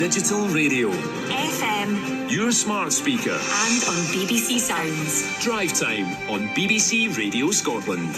Digital radio, FM, your smart speaker, and on BBC Sounds. Drivetime on BBC Radio Scotland.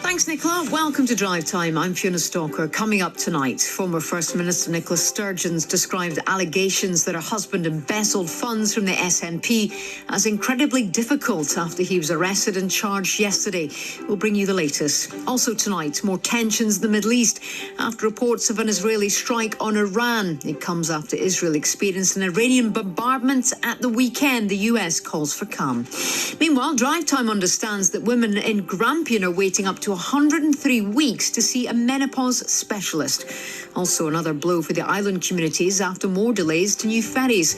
Thanks, Nicola. Welcome to Drive Time. I'm Fiona Stalker. Coming up tonight, former First Minister Nicola Sturgeon's described allegations that her husband embezzled funds from the SNP as incredibly difficult after he was arrested and charged yesterday. We'll bring you the latest. Also tonight, more tensions in the Middle East after reports of an Israeli strike on Iran. It comes after Israel experienced an Iranian bombardment at the weekend. The US calls for calm. Meanwhile, Drive Time understands that women in Grampian are waiting up to 103 weeks to see a menopause specialist. Also another blow for the island communities after more delays to new ferries.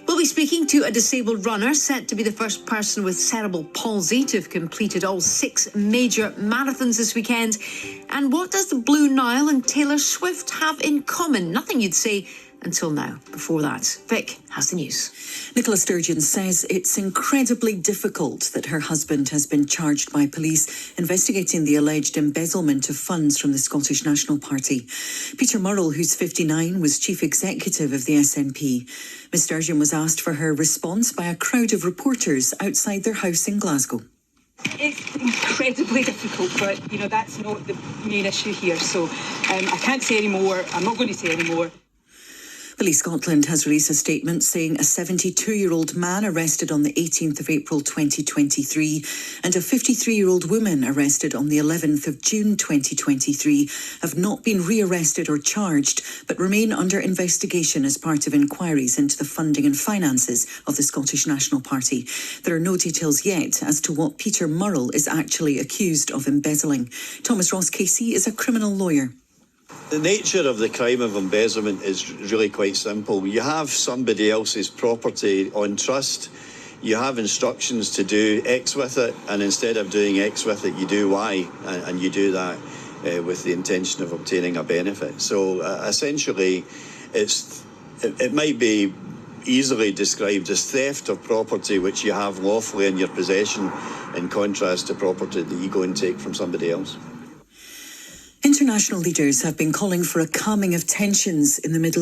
We'll be speaking to a disabled runner set to be the first person with cerebral palsy to have completed all 6 major marathons this weekend. And what does the Blue Nile and Taylor Swift have in common? Nothing you'd say until now. Before that, Vic has the news. Nicola Sturgeon says it's incredibly difficult that her husband has been charged by police investigating the alleged embezzlement of funds from the Scottish National Party. Peter Murrell, who's 59, was chief executive of the SNP. Ms Sturgeon was asked for her response by a crowd of reporters outside their house in Glasgow. It's incredibly difficult, but, that's not the main issue here. So I can't say any more. I'm not going to say any more. Police Scotland has released a statement saying a 72-year-old man arrested on the 18th of April 2023 and a 53-year-old woman arrested on the 11th of June 2023 have not been rearrested or charged but remain under investigation as part of inquiries into the funding and finances of the Scottish National Party. There are no details yet as to what Peter Murrell is actually accused of embezzling. Thomas Ross-Casey is a criminal lawyer. The nature of the crime of embezzlement is really quite simple. You have somebody else's property on trust, you have instructions to do X with it, and instead of doing X with it, you do Y, and you do that with the intention of obtaining a benefit. So essentially, it might be easily described as theft of property which you have lawfully in your possession, in contrast to property that you go and take from somebody else. International leaders have been calling for a calming of tensions in the Middle East.